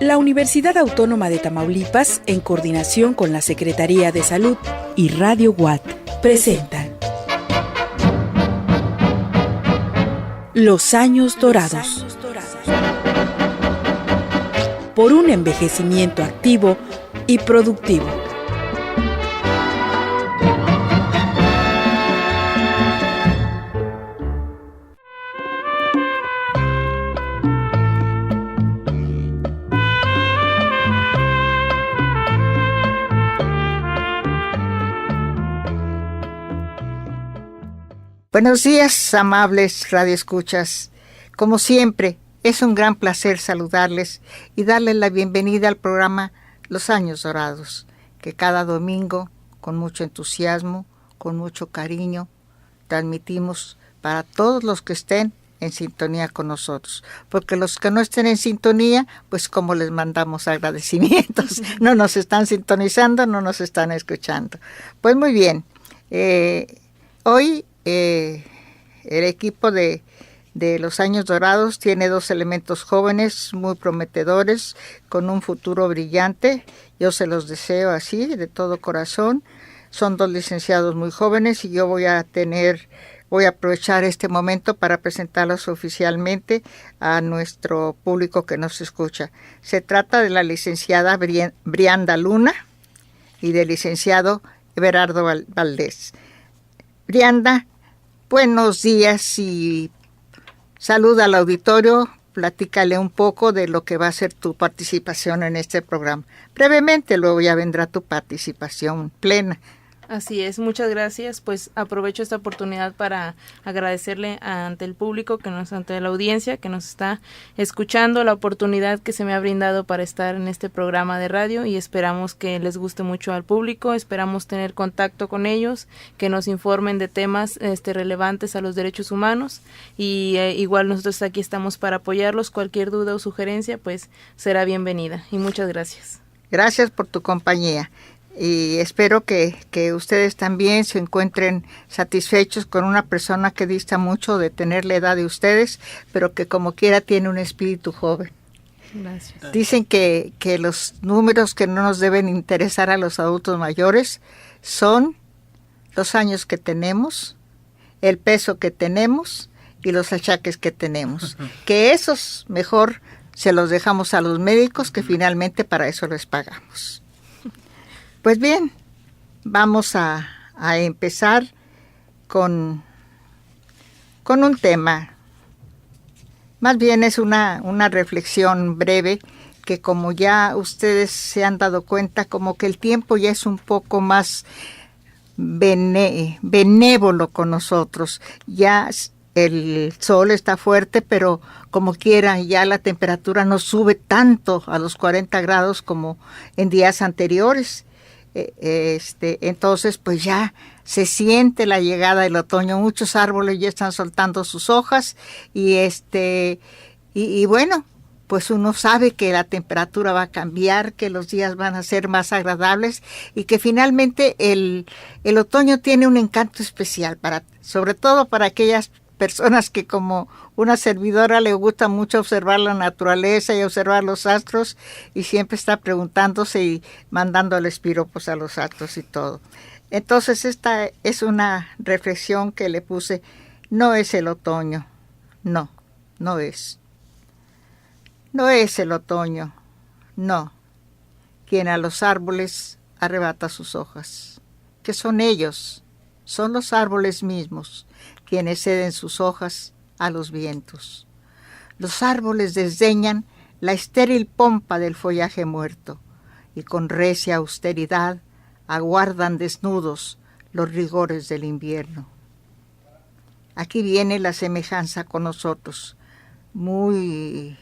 La Universidad Autónoma de Tamaulipas, en coordinación con la Secretaría de Salud y Radio Watt, presentan Los Años Dorados. Por un envejecimiento activo y productivo. Buenos días, amables radioescuchas. Como siempre, es un gran placer saludarles y darles la bienvenida al programa Los Años Dorados, que cada domingo, con mucho entusiasmo, con mucho cariño, transmitimos para todos los que estén en sintonía con nosotros. Porque los que no estén en sintonía, pues como les mandamos agradecimientos. No nos están sintonizando, no nos están escuchando. Pues muy bien, hoy el equipo de Los Años Dorados tiene dos elementos jóvenes muy prometedores con un futuro brillante. Yo se los deseo así de todo corazón. Son dos licenciados muy jóvenes y yo voy a aprovechar este momento para presentarlos oficialmente a nuestro público que nos escucha. Se trata de la licenciada Brianda Luna y del licenciado Everardo Valdés. Brianda, buenos días y saluda al auditorio, platícale un poco de lo que va a ser tu participación en este programa. Brevemente, luego ya vendrá tu participación plena. Así es, muchas gracias. Pues aprovecho esta oportunidad para agradecerle ante el público, ante la audiencia que nos está escuchando, la oportunidad que se me ha brindado para estar en este programa de radio y esperamos que les guste mucho al público, esperamos tener contacto con ellos, que nos informen de temas relevantes a los derechos humanos y igual nosotros aquí estamos para apoyarlos. Cualquier duda o sugerencia pues será bienvenida y muchas gracias. Gracias por tu compañía. Y espero que ustedes también se encuentren satisfechos con una persona que dista mucho de tener la edad de ustedes, pero que como quiera tiene un espíritu joven. Gracias. Dicen que los números que no nos deben interesar a los adultos mayores son los años que tenemos, el peso que tenemos y los achaques que tenemos. Que esos mejor se los dejamos a los médicos, que finalmente para eso les pagamos. Pues bien, vamos a empezar con un tema. Más bien es una reflexión breve que, como ya ustedes se han dado cuenta, como que el tiempo ya es un poco más benévolo con nosotros. Ya el sol está fuerte, pero como quiera, ya la temperatura no sube tanto a los 40 grados como en días anteriores. Entonces pues ya se siente la llegada del otoño. Muchos árboles ya están soltando sus hojas y bueno, pues uno sabe que la temperatura va a cambiar, que los días van a ser más agradables y que finalmente el otoño tiene un encanto especial sobre todo para aquellas personas que, como una servidora, le gusta mucho observar la naturaleza y observar los astros y siempre está preguntándose y mandándoles piropos a los astros y todo. Entonces esta es una reflexión que le puse. No es el otoño, no es. No es el otoño, no, quien a los árboles arrebata sus hojas, que son ellos, son los árboles mismos quienes ceden sus hojas a los vientos. Los árboles desdeñan la estéril pompa del follaje muerto y con recia austeridad aguardan desnudos los rigores del invierno. Aquí viene la semejanza con nosotros, muy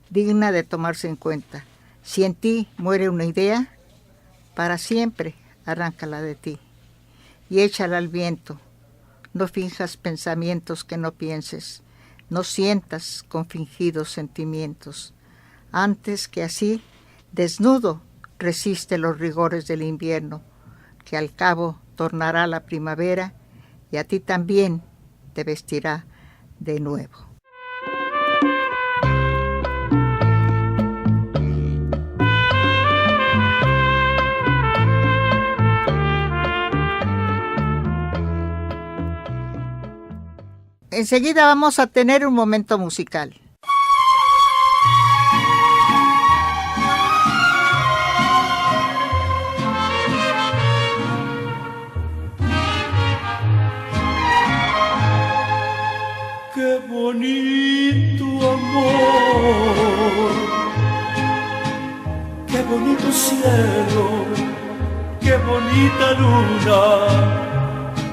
digna de tomarse en cuenta. Si en ti muere una idea, para siempre arráncala de ti y échala al viento. No finjas pensamientos que no pienses, no sientas con fingidos sentimientos. Antes que así, desnudo, resiste los rigores del invierno, que al cabo tornará la primavera y a ti también te vestirá de nuevo. Enseguida vamos a tener un momento musical. Qué bonito amor, qué bonito cielo, qué bonita luna,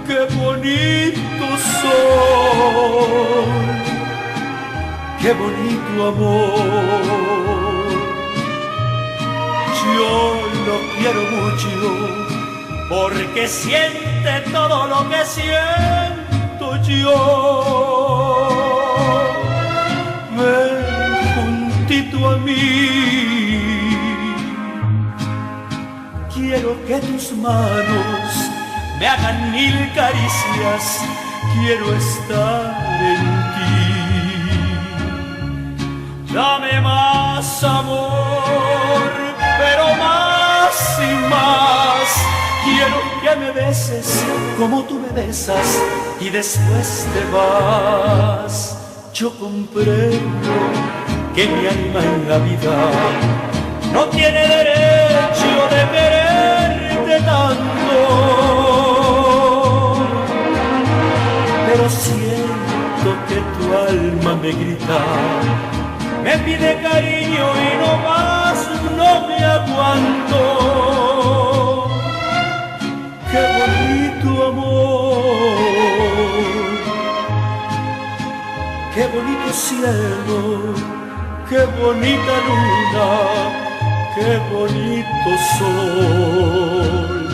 qué bonito sol, qué bonito amor. Yo lo quiero mucho porque siente todo lo que siento yo. Ven juntito a mí, quiero que tus manos me hagan 1000 caricias, quiero estar en ti. Dame más amor, pero más y más. Quiero que me beses como tú me besas y después te vas. Yo comprendo que mi alma en la vida no tiene derecho de quererte tanto, pero siento que tu alma me grita, me pide cariño y no más, no me aguanto. Qué bonito amor, qué bonito cielo, qué bonita luna, qué bonito sol.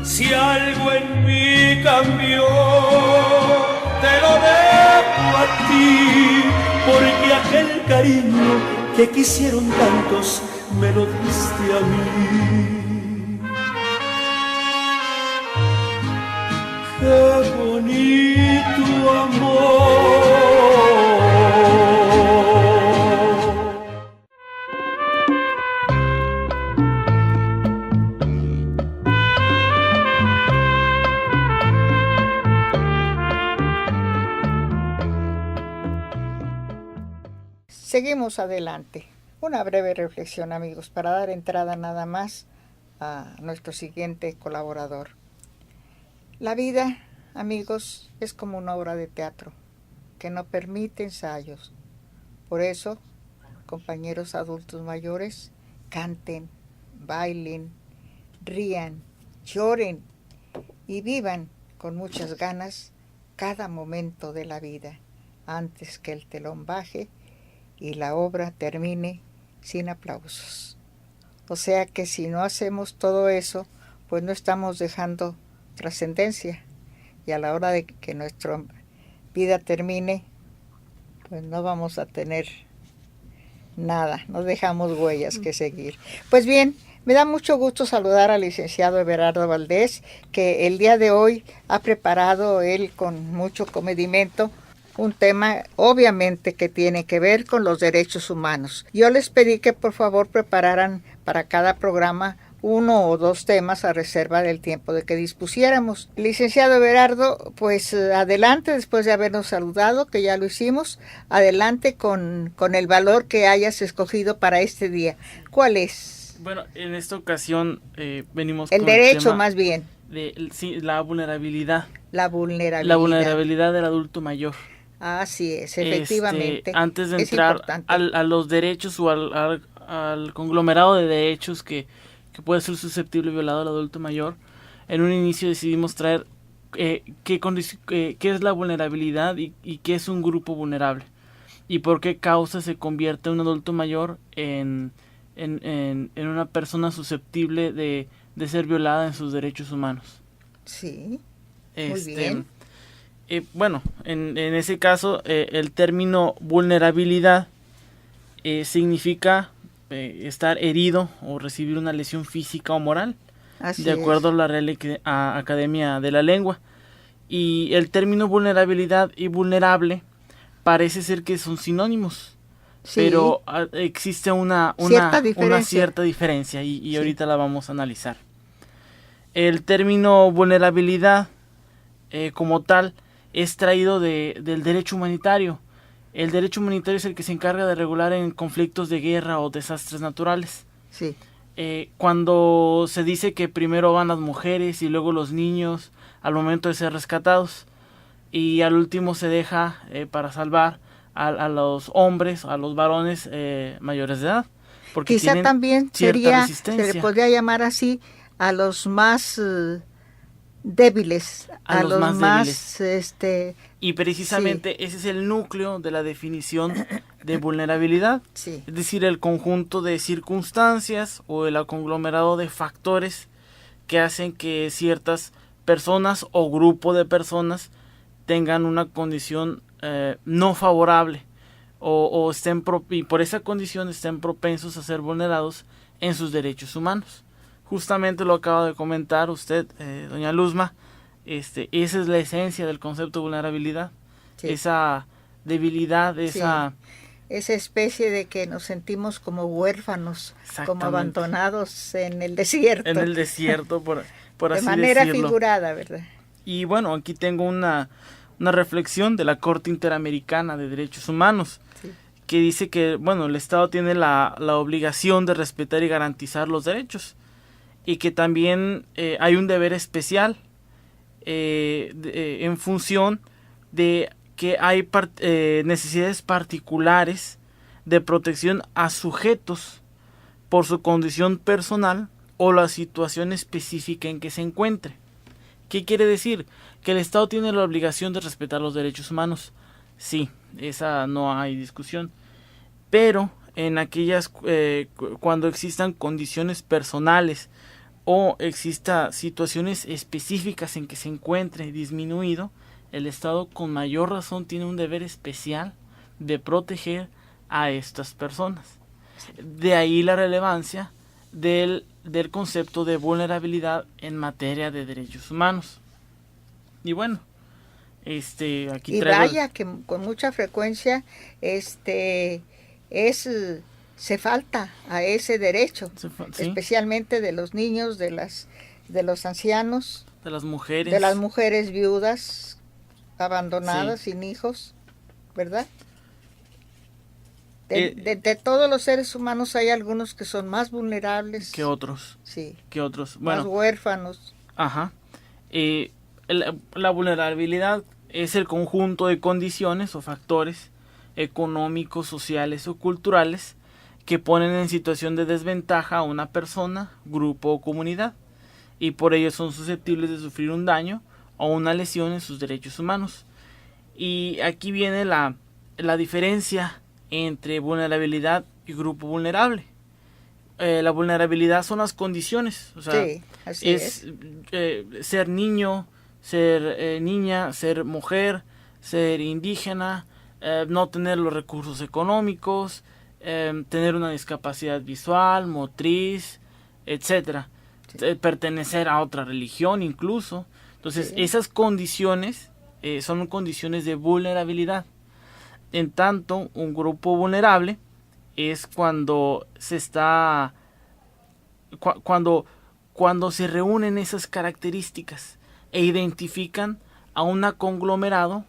Si algo en mí cambió, te lo debo a ti, porque aquel cariño que quisieron tantos me lo diste a mí. Qué bonito amor. Seguimos adelante. Una breve reflexión, amigos, para dar entrada nada más a nuestro siguiente colaborador. La vida, amigos, es como una obra de teatro que no permite ensayos. Por eso, compañeros adultos mayores, canten, bailen, rían, lloren y vivan con muchas ganas cada momento de la vida antes que el telón baje y la obra termine sin aplausos. O sea que si no hacemos todo eso, pues no estamos dejando trascendencia, y a la hora de que nuestra vida termine, pues no vamos a tener nada, no dejamos huellas que seguir. Pues bien, me da mucho gusto saludar al licenciado Everardo Valdés, que el día de hoy ha preparado él con mucho comedimento un tema obviamente que tiene que ver con los derechos humanos. Yo les pedí que por favor prepararan para cada programa 1 o 2 temas a reserva del tiempo de que dispusiéramos. Licenciado Everardo, pues adelante, después de habernos saludado, que ya lo hicimos, adelante con el valor que hayas escogido para este día. ¿Cuál es? Bueno, en esta ocasión venimos el con derecho, el tema más bien. Sí, la vulnerabilidad. La vulnerabilidad. La vulnerabilidad del adulto mayor. Así es, efectivamente. Antes de entrar a los derechos o al conglomerado de derechos que puede ser susceptible violado al adulto mayor, en un inicio decidimos traer qué es la vulnerabilidad y qué es un grupo vulnerable y por qué causa se convierte un adulto mayor en una persona susceptible de ser violada en sus derechos humanos. Sí, muy bien. Bueno, en ese caso, el término vulnerabilidad significa estar herido o recibir una lesión física o moral, de acuerdo a la Real Academia de la Lengua. Y el término vulnerabilidad y vulnerable parece ser que son sinónimos, sí, pero existe una cierta diferencia y sí, ahorita la vamos a analizar. El término vulnerabilidad como tal es traído del derecho humanitario. El derecho humanitario es el que se encarga de regular en conflictos de guerra o desastres naturales. Sí. Cuando se dice que primero van las mujeres y luego los niños al momento de ser rescatados, y al último se deja para salvar a los hombres, a los varones mayores de edad. Porque quizá también se le podría llamar así a los más débiles, a los más débiles. Y precisamente ese es el núcleo de la definición de vulnerabilidad, sí. Es decir, el conjunto de circunstancias o el conglomerado de factores que hacen que ciertas personas o grupo de personas tengan una condición no favorable o estén y por esa condición estén propensos a ser vulnerados en sus derechos humanos. Justamente lo acaba de comentar usted, doña Luzma. Esa es la esencia del concepto de vulnerabilidad, sí. Esa debilidad, esa especie de que nos sentimos como huérfanos, como abandonados en el desierto. En el desierto, por así decirlo. De manera figurada, ¿verdad? Y bueno, aquí tengo una reflexión de la Corte Interamericana de Derechos Humanos, sí. Que dice que, bueno, el Estado tiene la obligación de respetar y garantizar los derechos, y que también hay un deber especial en función de que hay necesidades particulares de protección a sujetos por su condición personal o la situación específica en que se encuentre. ¿Qué quiere decir? Que el Estado tiene la obligación de respetar los derechos humanos. Sí, esa no hay discusión. Pero en aquellas cuando existan condiciones personales o exista situaciones específicas en que se encuentre disminuido, el Estado con mayor razón tiene un deber especial de proteger a estas personas. De ahí la relevancia del concepto de vulnerabilidad en materia de derechos humanos. Y bueno, aquí vaya que con mucha frecuencia se falta a ese derecho, ¿sí? Especialmente de los niños, de los ancianos, de las mujeres viudas, abandonadas, sí. Sin hijos, ¿verdad? De todos los seres humanos hay algunos que son más vulnerables que otros. Sí. Que otros. Bueno, más huérfanos. Ajá. La vulnerabilidad es el conjunto de condiciones o factores económicos, sociales o culturales que ponen en situación de desventaja a una persona, grupo o comunidad, y por ello son susceptibles de sufrir un daño o una lesión en sus derechos humanos. Y aquí viene la diferencia entre vulnerabilidad y grupo vulnerable. La vulnerabilidad son las condiciones, o sea, sí, así es. Ser niño, ser niña, ser mujer, ser indígena, no tener los recursos económicos, tener una discapacidad visual, motriz, etcétera, sí. Pertenecer a otra religión incluso. Entonces, sí. Esas condiciones son condiciones de vulnerabilidad. En tanto, un grupo vulnerable es cuando se está cuando se reúnen esas características e identifican a un conglomerado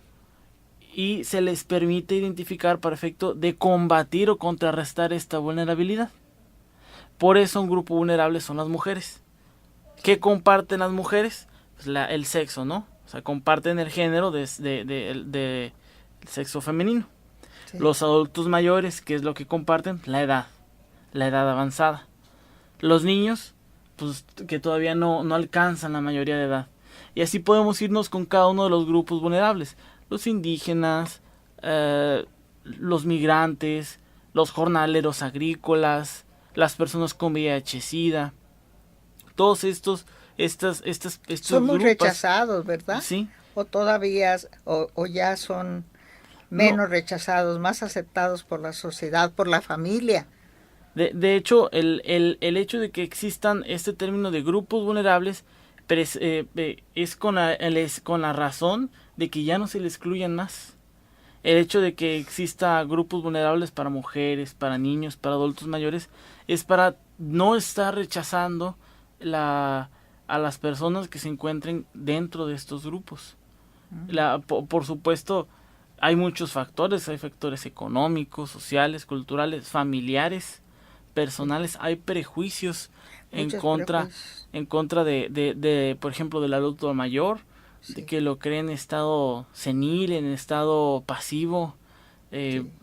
y se les permite identificar para efecto de combatir o contrarrestar esta vulnerabilidad. Por eso un grupo vulnerable son las mujeres. ¿Qué comparten las mujeres? Pues el sexo, ¿no? O sea, comparten el género del sexo femenino. Sí. Los adultos mayores, ¿qué es lo que comparten? La edad avanzada. Los niños, pues que todavía no alcanzan la mayoría de edad. Y así podemos irnos con cada uno de los grupos vulnerables. Los indígenas, los migrantes, los jornaleros agrícolas, las personas con VIH-Sida. Todos estos son muy rechazados, ¿verdad? Sí. O todavía, o ya son menos rechazados, más aceptados por la sociedad, por la familia. De hecho, el hecho de que existan este término de grupos vulnerables es con la razón de que ya no se le excluyan más. El hecho de que exista grupos vulnerables para mujeres, para niños, para adultos mayores, es para no estar rechazando a las personas que se encuentren dentro de estos grupos. Por supuesto, hay muchos factores, hay factores económicos, sociales, culturales, familiares, personales, hay prejuicios en contra de, por ejemplo, del adulto mayor, de que lo cree en estado senil, en estado pasivo,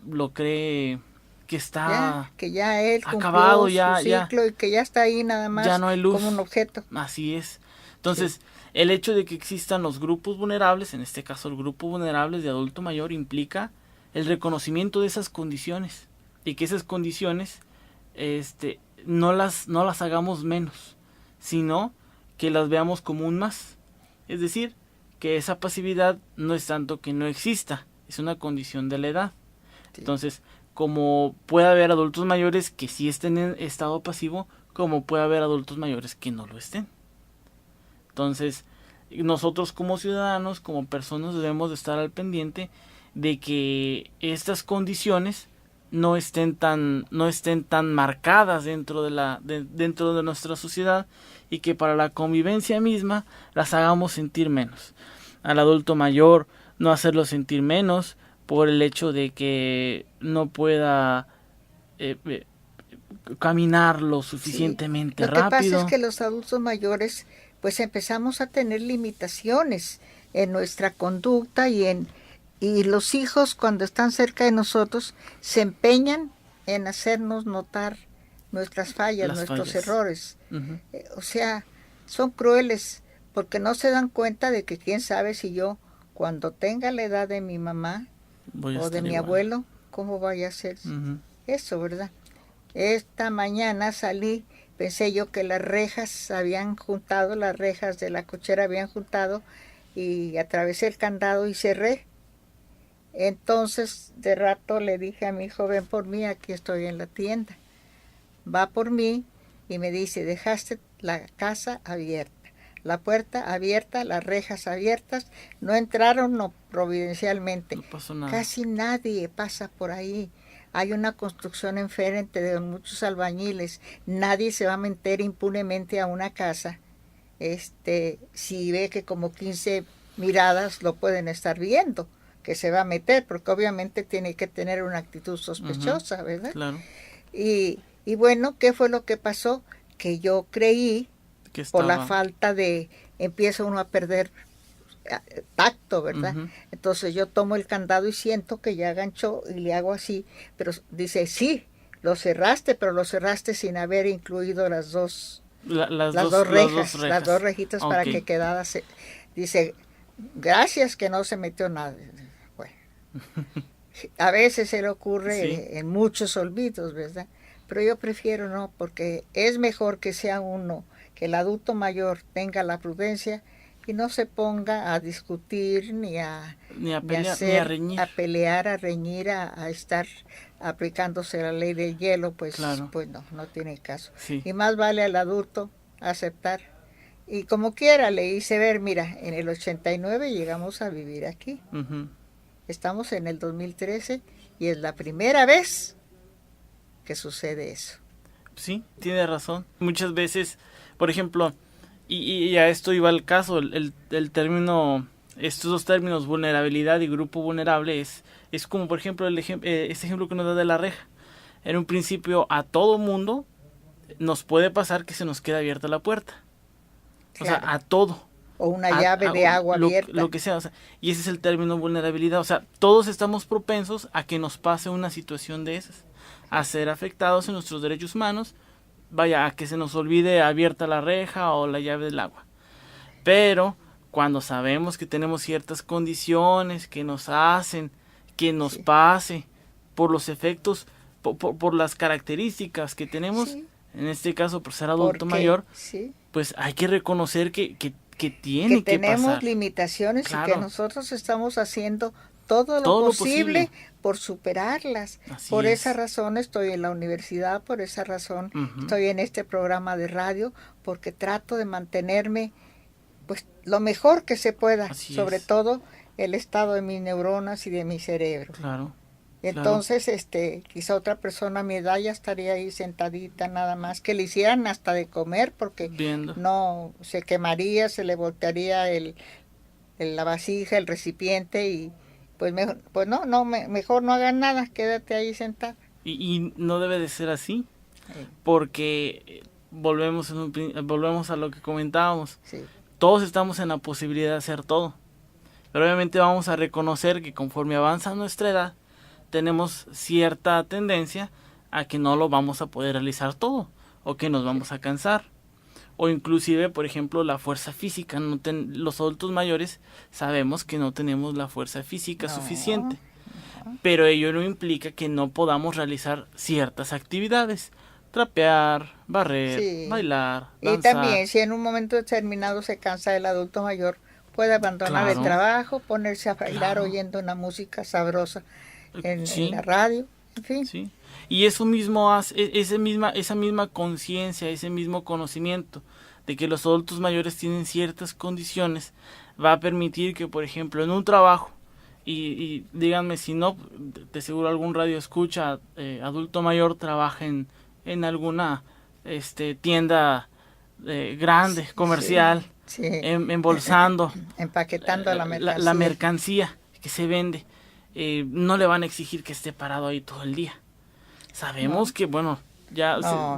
lo cree que está que ya él acabado, cumplió su ciclo y que ya está ahí nada más ya no hay luz, como un objeto. Así es. Entonces, el hecho de que existan los grupos vulnerables, en este caso el grupo vulnerable de adulto mayor, implica el reconocimiento de esas condiciones y que esas condiciones no las hagamos menos, sino que las veamos como un más. Es decir, que esa pasividad no es tanto que no exista, es una condición de la edad. Sí. Entonces, como puede haber adultos mayores que sí estén en estado pasivo, como puede haber adultos mayores que no lo estén. Entonces, nosotros como ciudadanos, como personas, debemos de estar al pendiente de que estas condiciones no estén tan marcadas dentro de nuestra sociedad, y que para la convivencia misma las hagamos sentir menos. Al adulto mayor no hacerlo sentir menos por el hecho de que no pueda caminar lo suficientemente rápido. Lo que pasa es que los adultos mayores pues empezamos a tener limitaciones en nuestra conducta y los hijos, cuando están cerca de nosotros, se empeñan en hacernos notar nuestras fallas, nuestros errores. Uh-huh. O sea, son crueles porque no se dan cuenta de que quién sabe si yo, cuando tenga la edad de mi mamá o de mi abuelo, cómo vaya a ser. Uh-huh. Eso, ¿verdad? Esta mañana salí, pensé yo que las rejas de la cochera habían juntado, y atravesé el candado y cerré. Entonces, de rato le dije a mi hijo, ven por mí, aquí estoy en la tienda. Va por mí y me dice, dejaste la casa abierta, la puerta abierta, las rejas abiertas, no entraron providencialmente. No pasó nada. Casi nadie pasa por ahí. Hay una construcción enfrente de muchos albañiles. Nadie se va a meter impunemente a una casa. Si ve que como 15 miradas lo pueden estar viendo, que se va a meter, porque obviamente tiene que tener una actitud sospechosa, uh-huh. ¿Verdad? Claro. Y bueno, ¿qué fue lo que pasó? Que yo creí, que por la falta de, empieza uno a perder tacto, ¿verdad? Uh-huh. Entonces yo tomo el candado y siento que ya ganchó y le hago así, pero dice, sí, lo cerraste, pero lo cerraste sin haber incluido las dos rejas, las dos rejitas, okay, para que quedara, dice, gracias que no se metió nada. Bueno, a veces se le ocurre, sí, en muchos olvidos, ¿verdad? Pero yo prefiero no, porque es mejor que sea uno, que el adulto mayor tenga la prudencia y no se ponga a discutir ni a pelear, a reñir, a estar aplicándose la ley del hielo, pues, claro, pues no tiene caso. Sí. Y más vale al adulto aceptar. Y como quiera le hice ver, mira, en el 89 llegamos a vivir aquí. Uh-huh. Estamos en el 2013 y es la primera vez que sucede eso. Sí, tiene razón. Muchas veces, por ejemplo, y a esto iba el caso, el término, estos dos términos, vulnerabilidad y grupo vulnerable, es como por ejemplo este ejemplo que nos da de la reja. En un principio a todo mundo nos puede pasar que se nos queda abierta la puerta. Claro. O sea, a todo. O una llave de agua abierta. Lo que sea, o sea, y ese es el término vulnerabilidad. O sea, todos estamos propensos a que nos pase una situación de esas, a ser afectados en nuestros derechos humanos, vaya, a que se nos olvide abierta la reja o la llave del agua. Pero cuando sabemos que tenemos ciertas condiciones que nos hacen que nos, sí, pase por los efectos, por las características que tenemos, sí, en este caso por ser adulto mayor, sí, pues hay que reconocer que tiene que tenemos pasar. Limitaciones, claro, y que nosotros estamos haciendo todo lo posible por superarlas. Así por esa razón estoy en la universidad, por esa razón, uh-huh, estoy en este programa de radio, porque trato de mantenerme pues lo mejor que se pueda, sobre todo el estado de mis neuronas y de mi cerebro. Claro. Entonces, quizá otra persona a mi edad ya estaría ahí sentadita nada más, que le hicieran hasta de comer, porque viendo, no se quemaría, se le voltearía la vasija, el recipiente y pues mejor, mejor no hagan nada, quédate ahí sentada. Y no debe de ser así, porque volvemos a lo que comentábamos. Sí. Todos estamos en la posibilidad de hacer todo, pero obviamente vamos a reconocer que conforme avanza nuestra edad, tenemos cierta tendencia a que no lo vamos a poder realizar todo, o que nos vamos a cansar, o inclusive, por ejemplo, la fuerza física. Los adultos mayores sabemos que no tenemos la fuerza física suficiente, pero ello no implica que no podamos realizar ciertas actividades, trapear, barrer, bailar, danzar. Y también, si en un momento determinado se cansa el adulto mayor, puede abandonar el trabajo, ponerse a bailar oyendo una música sabrosa en la radio, en fin. Sí. Y eso mismo hace, esa misma conciencia, ese mismo conocimiento de que los adultos mayores tienen ciertas condiciones, va a permitir que, por ejemplo, en un trabajo, y díganme si no, de seguro algún radio escucha, adulto mayor trabaja en alguna tienda grande, comercial, embolsando, empaquetando la mercancía que se vende. No le van a exigir que esté parado ahí todo el día. Sabemos que, bueno,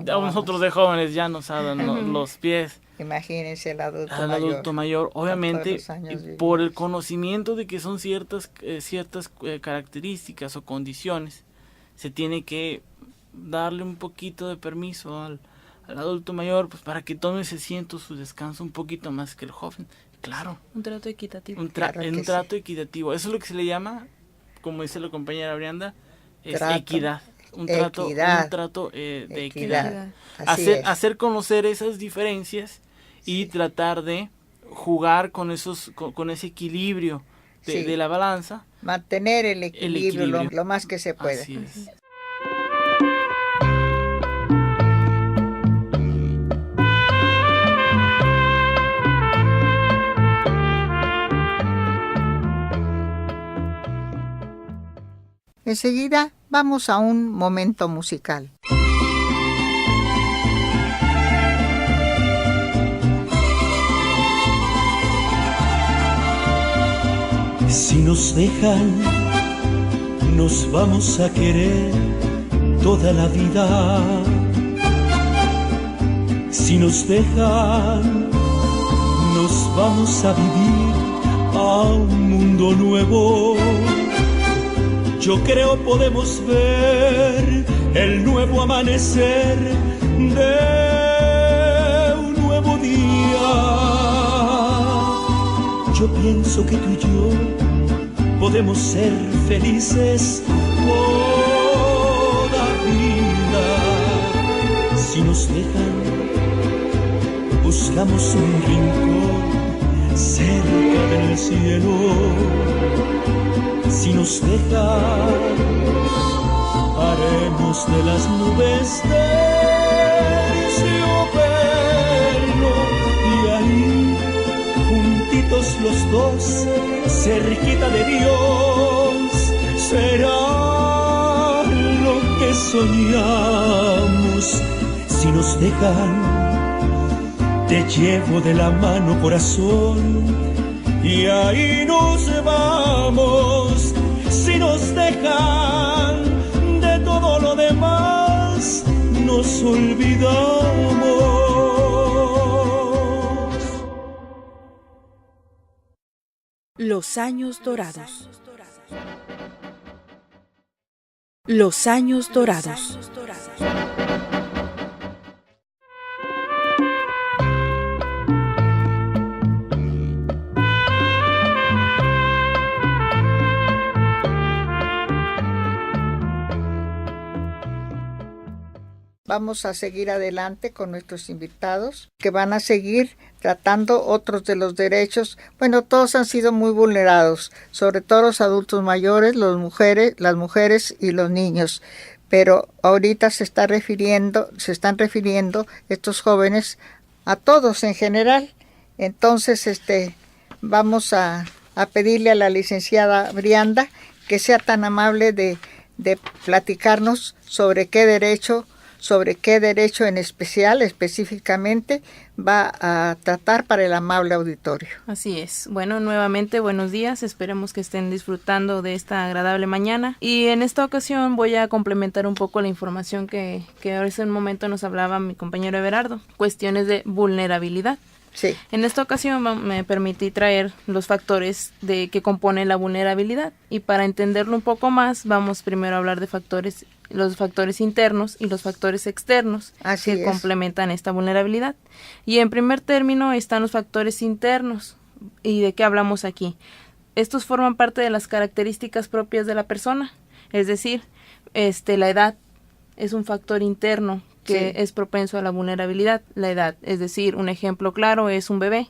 nosotros de jóvenes ya nos dan los pies. Imagínense el adulto mayor. Obviamente, por el conocimiento de que son ciertas características o condiciones, se tiene que darle un poquito de permiso al adulto mayor, pues para que tome ese su descanso un poquito más que el joven. Claro. Un trato equitativo. Un trato equitativo. Eso es lo que se le llama, como dice la compañera Brianda, es equidad. Un trato de equidad. Hacer conocer esas diferencias y tratar de jugar con ese equilibrio de la balanza. Mantener el equilibrio. Lo más que se puede. Así es. Enseguida vamos a un momento musical. Si nos dejan, nos vamos a querer toda la vida. Si nos dejan, nos vamos a vivir a un mundo nuevo. Yo creo podemos ver el nuevo amanecer de un nuevo día. Yo pienso que tú y yo podemos ser felices toda vida. Si nos dejan, buscamos un rincón cerca del cielo. Si nos dejan, haremos de las nubes terciopelo, y ahí, juntitos los dos, cerquita de Dios, será lo que soñamos. Si nos dejan, te llevo de la mano, corazón, y ahí nos vamos. Si nos dejan, de todo lo demás nos olvidamos. Los años dorados. Los años dorados. Vamos a seguir adelante con nuestros invitados, que van a seguir tratando otros de los derechos. Bueno, todos han sido muy vulnerados, sobre todo los adultos mayores, las mujeres y los niños. Pero ahorita se están refiriendo estos jóvenes a todos en general. Entonces, vamos a pedirle a la licenciada Brianda que sea tan amable de platicarnos sobre qué derecho sobre qué derecho en especial, específicamente, va a tratar para el amable auditorio. Así es. Bueno, nuevamente buenos días. Esperemos que estén disfrutando de esta agradable mañana. Y en esta ocasión voy a complementar un poco la información que ahora hace un momento nos hablaba mi compañero Everardo. Cuestiones de vulnerabilidad. Sí. En esta ocasión me permití traer los factores que componen la vulnerabilidad, y para entenderlo un poco más vamos primero a hablar de los factores internos y los factores externos que complementan esta vulnerabilidad. Y en primer término están los factores internos. ¿Y de qué hablamos aquí? Estos forman parte de las características propias de la persona, es decir, la edad es un factor interno que es propenso a la vulnerabilidad, la edad. Es decir, un ejemplo claro es un bebé.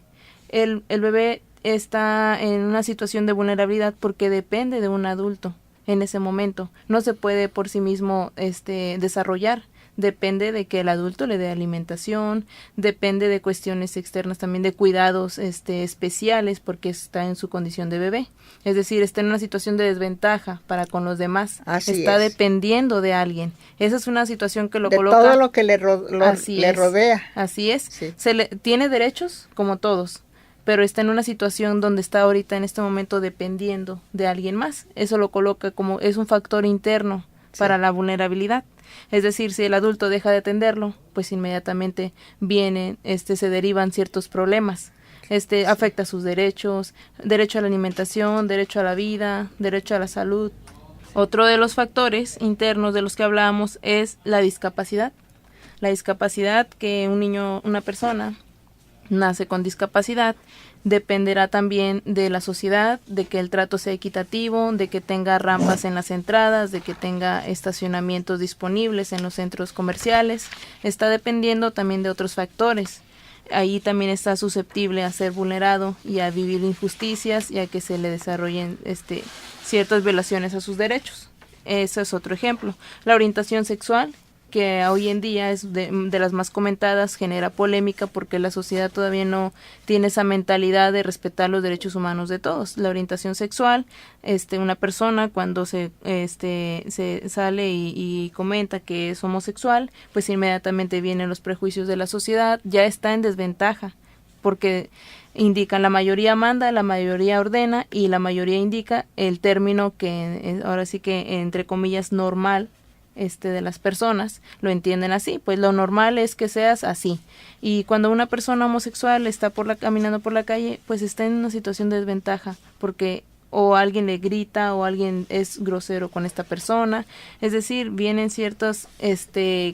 El bebé está en una situación de vulnerabilidad porque depende de un adulto en ese momento. No se puede por sí mismo desarrollar. Depende de que el adulto le dé alimentación, depende de cuestiones externas también, de cuidados especiales, porque está en su condición de bebé. Es decir, está en una situación de desventaja para con los demás. Está dependiendo de alguien. Esa es una situación que lo coloca... De todo lo que le rodea. Así es. Sí. Tiene derechos como todos, pero está en una situación donde está ahorita en este momento dependiendo de alguien más. Eso lo coloca como es un factor interno para la vulnerabilidad. Es decir, si el adulto deja de atenderlo, pues inmediatamente se derivan ciertos problemas. Afecta sus derechos, derecho a la alimentación, derecho a la vida, derecho a la salud. Otro de los factores internos de los que hablábamos es la discapacidad. La discapacidad, que una persona nace con discapacidad, dependerá también de la sociedad, de que el trato sea equitativo, de que tenga rampas en las entradas, de que tenga estacionamientos disponibles en los centros comerciales. Está dependiendo también de otros factores. Ahí también está susceptible a ser vulnerado y a vivir injusticias y a que se le desarrollen ciertas violaciones a sus derechos. Ese es otro ejemplo. La orientación sexual, que hoy en día es de las más comentadas, genera polémica porque la sociedad todavía no tiene esa mentalidad de respetar los derechos humanos de todos. La orientación sexual, una persona cuando se sale y comenta que es homosexual, pues inmediatamente vienen los prejuicios de la sociedad, ya está en desventaja, porque indican la mayoría manda, la mayoría ordena y la mayoría indica el término que ahora sí que entre comillas normal de las personas lo entienden así, pues lo normal es que seas así. Y cuando una persona homosexual está caminando por la calle, pues está en una situación de desventaja, porque o alguien le grita o alguien es grosero con esta persona. Es decir, vienen ciertas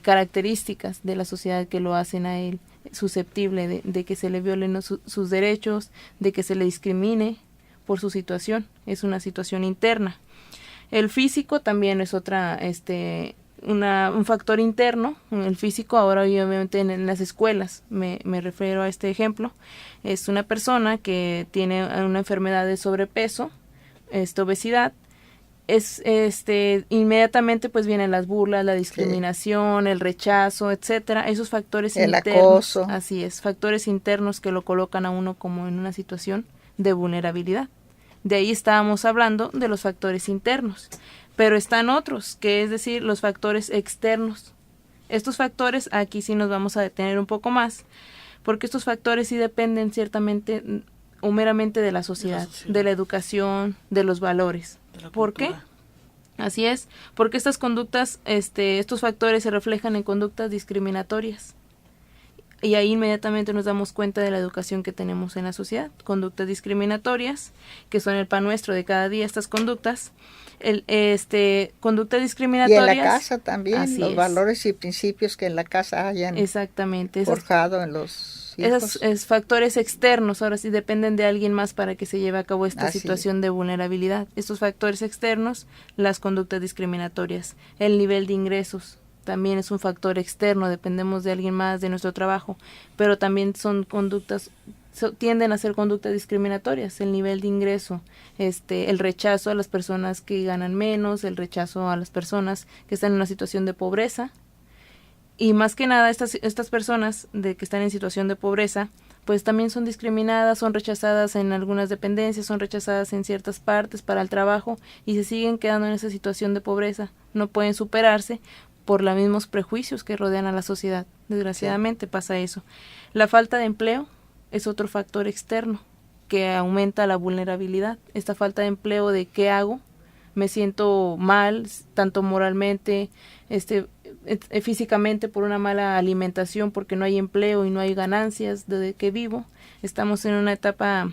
características de la sociedad que lo hacen a él susceptible de que se le violen sus derechos, de que se le discrimine por su situación. Es una situación interna. El físico también es un factor interno. El físico ahora obviamente en las escuelas, me refiero a este ejemplo, es una persona que tiene una enfermedad de sobrepeso, obesidad, inmediatamente pues vienen las burlas, la discriminación, el rechazo, etcétera, esos factores internos, el acoso. Así es, factores internos que lo colocan a uno como en una situación de vulnerabilidad. De ahí estábamos hablando de los factores internos, pero están otros, que es decir, los factores externos. Estos factores, aquí sí nos vamos a detener un poco más, porque estos factores sí dependen ciertamente o meramente de la sociedad, de la educación, de los valores. ¿Por qué? Así es, porque estas conductas, estos factores se reflejan en conductas discriminatorias. Y ahí inmediatamente nos damos cuenta de la educación que tenemos en la sociedad. Conductas discriminatorias, que son el pan nuestro de cada día, estas conductas. Conductas discriminatorias. Y en la casa también, los valores y principios que en la casa hayan forjado en los hijos. Esos factores externos, ahora sí dependen de alguien más para que se lleve a cabo esta situación de vulnerabilidad. Estos factores externos, las conductas discriminatorias, el nivel de ingresos. También es un factor externo, dependemos de alguien más, de nuestro trabajo, pero también son conductas, tienden a ser conductas discriminatorias, el nivel de ingreso, el rechazo a las personas que ganan menos, el rechazo a las personas que están en una situación de pobreza, y más que nada estas personas que están en situación de pobreza, pues también son discriminadas, son rechazadas en algunas dependencias, son rechazadas en ciertas partes para el trabajo, y se siguen quedando en esa situación de pobreza, no pueden superarse, por los mismos prejuicios que rodean a la sociedad. Desgraciadamente pasa eso. La falta de empleo es otro factor externo que aumenta la vulnerabilidad. Esta falta de empleo de ¿qué hago? Me siento mal, tanto moralmente, físicamente por una mala alimentación, porque no hay empleo y no hay ganancias desde que vivo. Estamos en una etapa,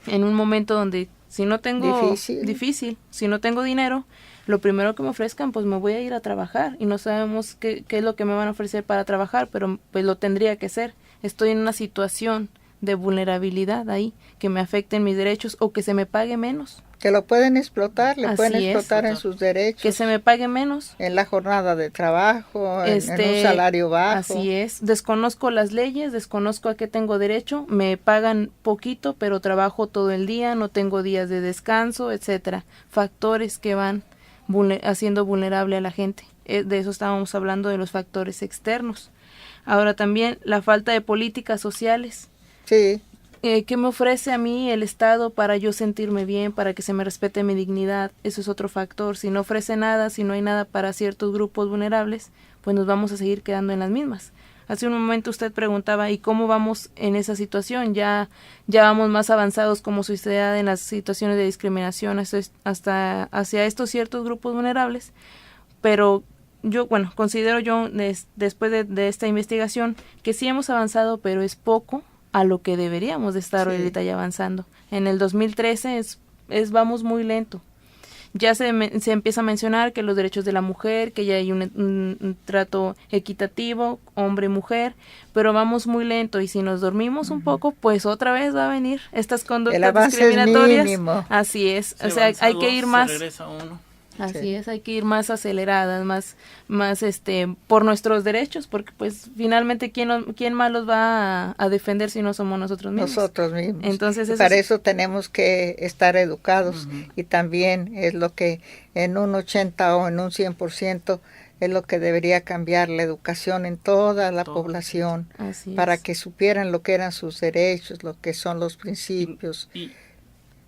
en un momento donde si no tengo difícil, si no tengo dinero, lo primero que me ofrezcan, pues me voy a ir a trabajar y no sabemos qué es lo que me van a ofrecer para trabajar, pero pues lo tendría que hacer. Estoy en una situación de vulnerabilidad ahí, que me afecten mis derechos o que se me pague menos. Que lo pueden explotar, le Así pueden es. explotar en sus derechos. Que se me pague menos. En la jornada de trabajo, en un salario bajo. Así es. Desconozco las leyes, desconozco a qué tengo derecho, me pagan poquito, pero trabajo todo el día, no tengo días de descanso, etcétera. Factores que van haciendo vulnerable a la gente. De eso estábamos hablando, de los factores externos. Ahora también la falta de políticas sociales. Sí. ¿Qué me ofrece a mí el Estado para yo sentirme bien, para que se me respete mi dignidad? Eso es otro factor. Si no ofrece nada, si no hay nada para ciertos grupos vulnerables, pues nos vamos a seguir quedando en las mismas. Hace un momento usted preguntaba, ¿y cómo vamos en esa situación? Ya vamos más avanzados como sociedad en las situaciones de discriminación hasta hacia estos ciertos grupos vulnerables, pero yo, considero yo, después de esta investigación, que sí hemos avanzado, pero es poco a lo que deberíamos de estar ahorita ya avanzando. En el 2013 vamos muy lento. Ya se empieza a mencionar que los derechos de la mujer, que ya hay un trato equitativo, hombre-mujer, pero vamos muy lento y si nos dormimos un poco, pues otra vez va a venir estas conductas discriminatorias. Es mínimo. Así es, o sea, hay que ir más. Así es, hay que ir más aceleradas, más por nuestros derechos, porque pues finalmente quién más los va a defender si no somos nosotros mismos. Nosotros mismos. Entonces para eso tenemos que estar educados y también es lo que en un 80 o en un 100% es lo que debería cambiar la educación en toda la población para que supieran lo que eran sus derechos, lo que son los principios.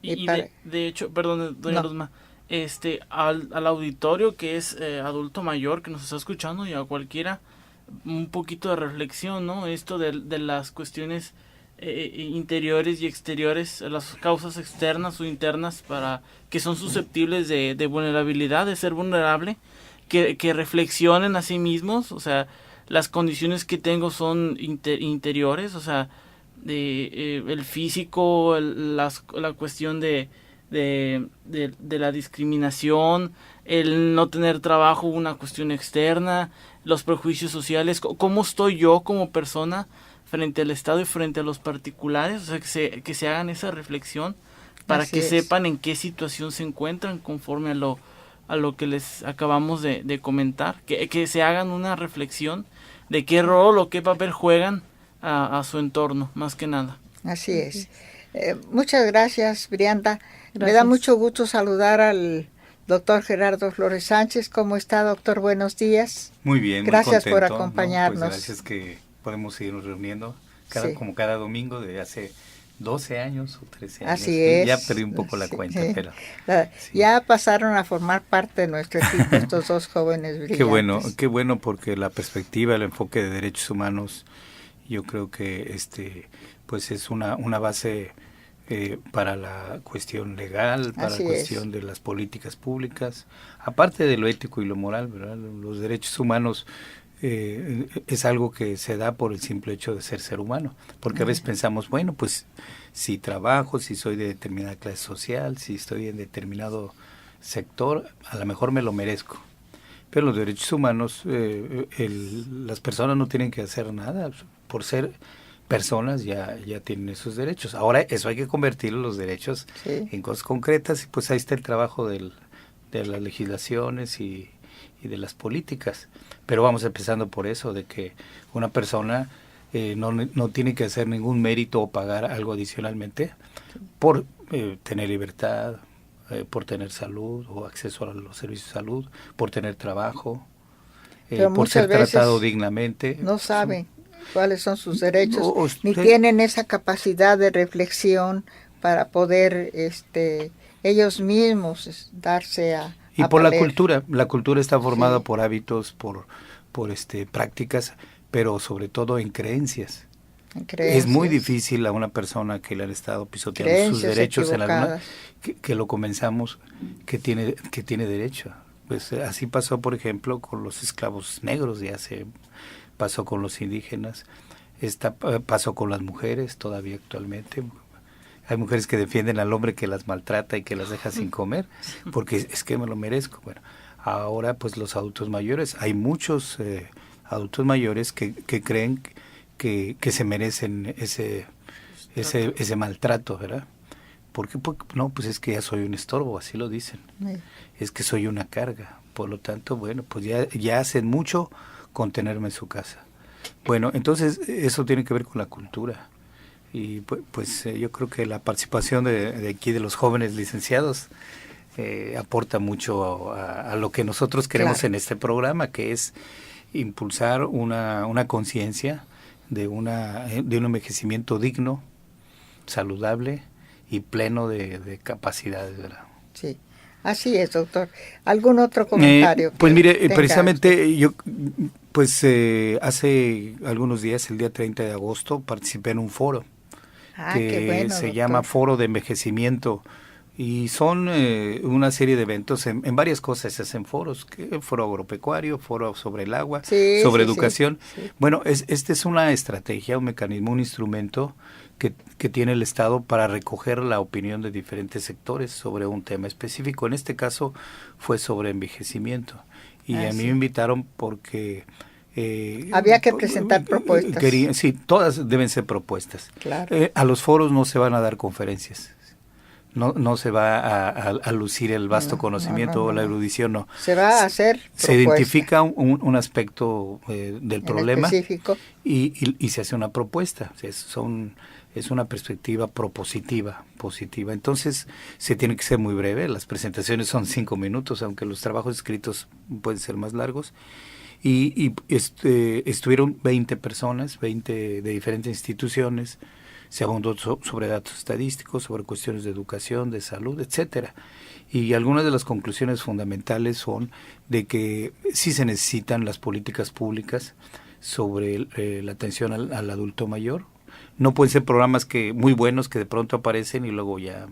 De hecho, perdón, doña Luzma, al auditorio que es adulto mayor que nos está escuchando y a cualquiera, un poquito de reflexión, ¿no? Esto de las cuestiones interiores y exteriores, las causas externas o internas para que son susceptibles de vulnerabilidad, de ser vulnerable, que reflexionen a sí mismos, o sea, las condiciones que tengo son interiores, o sea, el físico, la cuestión de la discriminación, el no tener trabajo, una cuestión externa, los prejuicios sociales, cómo estoy yo como persona frente al Estado y frente a los particulares, o sea, que se hagan esa reflexión para que sepan en qué situación se encuentran conforme a lo que les acabamos de comentar, que se hagan una reflexión de qué rol o qué papel juegan a su entorno, más que nada. Así es. Muchas gracias, Brianda. Me da mucho gusto saludar al doctor Gerardo Flores Sánchez. ¿Cómo está, doctor? Buenos días. Muy bien, gracias muy contento, por acompañarnos. Pues gracias que podemos seguirnos reuniendo como cada domingo de hace 12 años o 13 años. Así es. Ya perdí un poco la cuenta, pero... Ya pasaron a formar parte de nuestro equipo estos dos jóvenes brillantes. Qué bueno porque la perspectiva, el enfoque de derechos humanos, yo creo que pues es una base para la cuestión legal, para la cuestión de las políticas públicas, aparte de lo ético y lo moral, ¿verdad? Los derechos humanos es algo que se da por el simple hecho de ser humano, porque a veces pensamos, bueno, pues si trabajo, si soy de determinada clase social, si estoy en determinado sector, a lo mejor me lo merezco. Pero los derechos humanos, las personas no tienen que hacer nada, por ser personas ya tienen esos derechos. Ahora eso hay que convertirlo, los derechos, en cosas concretas, y pues ahí está el trabajo de las legislaciones y de las políticas. Pero vamos empezando por eso, de que una persona no tiene que hacer ningún mérito o pagar algo adicionalmente por tener libertad, por tener salud o acceso a los servicios de salud, por tener trabajo, por ser tratado dignamente. No saben cuáles son sus derechos, ni tienen esa capacidad de reflexión para poder ellos mismos darse a Y por la cultura está formada por hábitos, por prácticas, pero sobre todo en creencias. Es muy difícil a una persona que le han estado pisoteando sus derechos en alguna, que lo comenzamos, que tiene derecho. Pues así pasó, por ejemplo, con los esclavos negros, pasó con los indígenas, pasó con las mujeres todavía actualmente. Hay mujeres que defienden al hombre que las maltrata y que las deja sin comer, porque es que me lo merezco. Bueno, ahora pues los adultos mayores, hay muchos adultos mayores que creen que se merecen ese maltrato, ¿verdad? Porque no, pues es que ya soy un estorbo, así lo dicen. Es que soy una carga. Por lo tanto, bueno, pues ya hacen mucho con tenerme en su casa. Bueno, entonces eso tiene que ver con la cultura. Y pues yo creo que la participación de aquí de los jóvenes licenciados aporta mucho a lo que nosotros queremos en este programa, que es impulsar una conciencia de un envejecimiento digno, saludable y pleno de capacidades, ¿verdad? Sí, así es, doctor. ¿Algún otro comentario? Pues mire, precisamente yo, pues hace algunos días, el día 30 de agosto, participé en un foro que se llama Foro de Envejecimiento, y son una serie de eventos en varias cosas. Se hacen foros, foro agropecuario, foro sobre el agua, sobre educación. Sí. Bueno, esta es una estrategia, un mecanismo, un instrumento que tiene el Estado para recoger la opinión de diferentes sectores sobre un tema específico. En este caso fue sobre envejecimiento, y a mí me invitaron porque había que presentar propuestas. Sí, todas deben ser propuestas. Claro. A los foros no se van a dar conferencias. No se va a lucir el vasto conocimiento o la erudición, no. Se va a hacer propuesta. Se identifica un aspecto del problema específico y se hace una propuesta. Es una perspectiva propositiva, positiva. Entonces se tiene que ser muy breve. Las presentaciones son 5 minutos, aunque los trabajos escritos pueden ser más largos. Y estuvieron 20 personas, 20 de diferentes instituciones. Se abundó sobre datos estadísticos, sobre cuestiones de educación, de salud, etcétera. Y algunas de las conclusiones fundamentales son de que sí se necesitan las políticas públicas sobre la atención al adulto mayor. No pueden ser programas muy buenos que de pronto aparecen y luego ya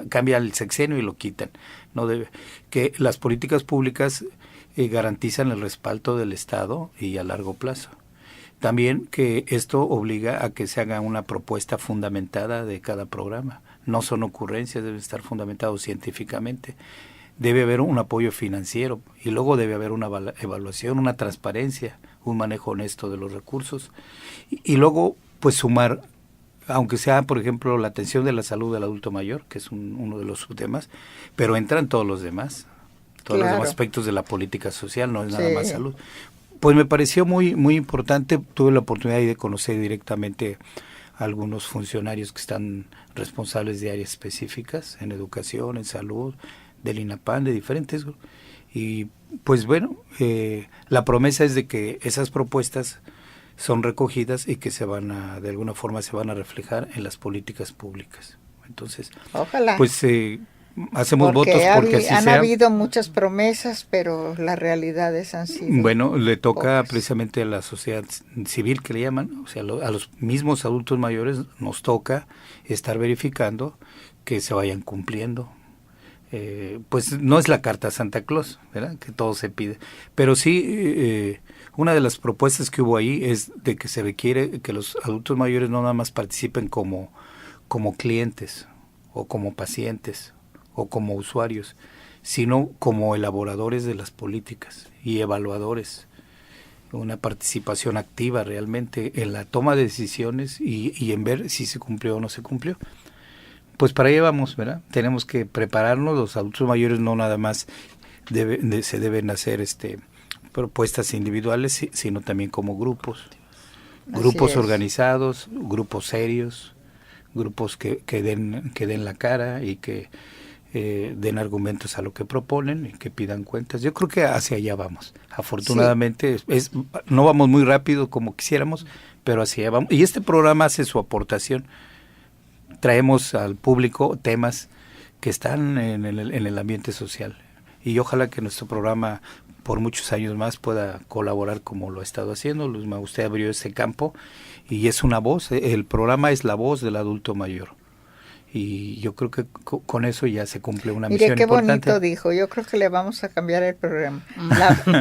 cambia el sexenio y lo quitan. No debe, que las políticas públicas garantizan el respaldo del Estado y a largo plazo. También que esto obliga a que se haga una propuesta fundamentada de cada programa. No son ocurrencias, deben estar fundamentados científicamente. Debe haber un apoyo financiero y luego debe haber una evaluación, una transparencia, un manejo honesto de los recursos. Y luego, pues sumar, aunque sea, por ejemplo, la atención de la salud del adulto mayor, que es uno de los subtemas, pero entran todos los demás, todos los demás aspectos de la política social, no es nada más salud. Pues me pareció muy muy importante. Tuve la oportunidad de conocer directamente a algunos funcionarios que están responsables de áreas específicas, en educación, en salud, del INAPAM, de diferentes. Y pues bueno, la promesa es de que esas propuestas son recogidas y que de alguna forma se van a reflejar en las políticas públicas. Entonces, ojalá. Pues hacemos votos porque así sea. Han habido muchas promesas, pero las realidades han sido Bueno, le toca pocas. Precisamente a la sociedad civil, que le llaman, o sea, a los mismos adultos mayores nos toca estar verificando que se vayan cumpliendo. Pues no es la carta a Santa Claus, ¿verdad?, que todo se pide, pero sí una de las propuestas que hubo ahí es de que se requiere que los adultos mayores no nada más participen como clientes o como pacientes o como usuarios, sino como elaboradores de las políticas y evaluadores, una participación activa realmente en la toma de decisiones y en ver si se cumplió o no se cumplió. Pues para allá vamos, ¿verdad? Tenemos que prepararnos. Los adultos mayores no nada más se deben hacer propuestas individuales, sino también como grupos organizados, grupos serios, grupos que den la cara y que den argumentos a lo que proponen y que pidan cuentas. Yo creo que hacia allá vamos. Afortunadamente no vamos muy rápido como quisiéramos, pero hacia allá vamos. Y este programa hace su aportación. Traemos al público temas que están en el ambiente social. y ojalá que nuestro programa por muchos años más pueda colaborar como lo ha estado haciendo. Luzma, usted abrió ese campo y es una voz, el programa es la voz del adulto mayor. Y yo creo que con eso ya se cumple una misión importante. Mire qué bonito dijo, yo creo que le vamos a cambiar el programa,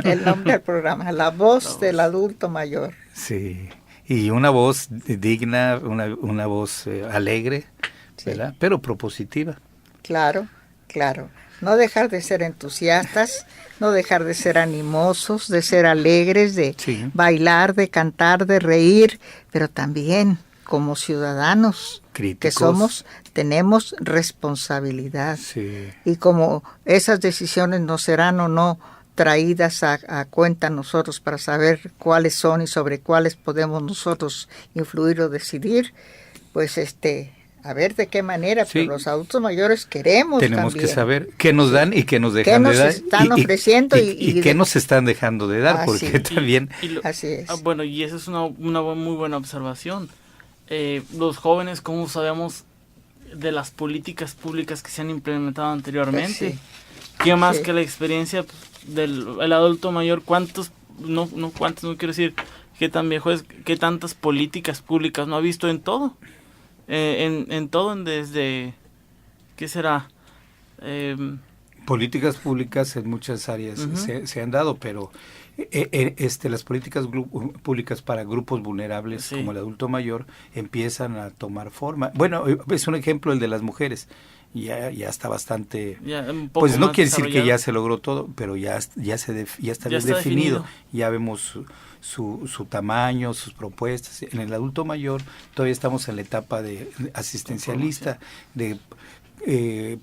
el nombre del programa, la voz del adulto mayor. Sí, y una voz digna, una voz alegre, ¿verdad? Sí. Pero propositiva. Claro, claro. No dejar de ser entusiastas, no dejar de ser animosos, de ser alegres, de bailar, de cantar, de reír, pero también como ciudadanos críticos, que somos, tenemos responsabilidad. Sí. Y como esas decisiones no serán o no traídas a cuenta nosotros para saber cuáles son y sobre cuáles podemos nosotros influir o decidir, pues a ver de qué manera, pero los adultos mayores tenemos también que saber qué nos dan y qué nos dejan de dar. ¿Qué nos están ofreciendo? Y qué nos están dejando de dar, porque también... Así es. Bueno, y esa es una muy buena observación. Los jóvenes, ¿cómo sabemos de las políticas públicas que se han implementado anteriormente? ¿Qué más que la experiencia del adulto mayor? ¿Cuántos, no quiero decir qué tan viejo es, qué tantas políticas públicas no ha visto en todo? En todo, desde, ¿qué será? Políticas públicas en muchas áreas se han dado, pero las políticas públicas para grupos vulnerables como el adulto mayor empiezan a tomar forma. Bueno, es un ejemplo el de las mujeres. Ya está bastante, pues no quiere decir que ya se logró todo, pero ya está bien definido. Ya vemos su tamaño, sus propuestas. En el adulto mayor todavía estamos en la etapa de asistencialista, de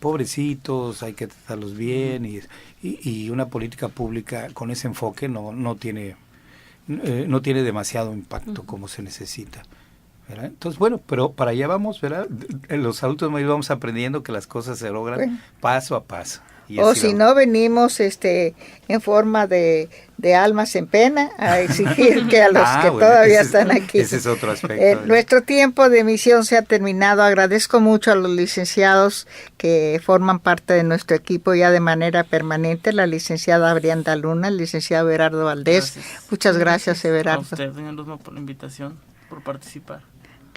pobrecitos, hay que tratarlos bien, y una política pública con ese enfoque no tiene demasiado impacto como se necesita, ¿verdad? Entonces, bueno, pero para allá vamos, ¿verdad? Los adultos mayores vamos aprendiendo que las cosas se logran paso a paso. O si no, venimos en forma de almas en pena a exigir que a los que todavía están aquí. Ese es otro aspecto. Nuestro tiempo de emisión se ha terminado. Agradezco mucho a los licenciados que forman parte de nuestro equipo ya de manera permanente, la licenciada Brianda Luna, el licenciado Everardo Valdés. Gracias. Muchas gracias, Everardo. A usted, doña Luzma, por la invitación, por participar.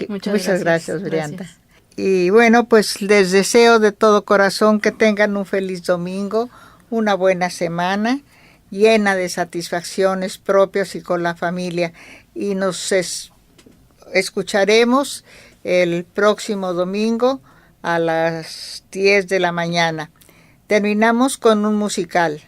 Muchas gracias, Brianda. Gracias. Y bueno, pues les deseo de todo corazón que tengan un feliz domingo, una buena semana, llena de satisfacciones propias y con la familia. Y nos escucharemos el próximo domingo a las 10 de la mañana. Terminamos con un musical.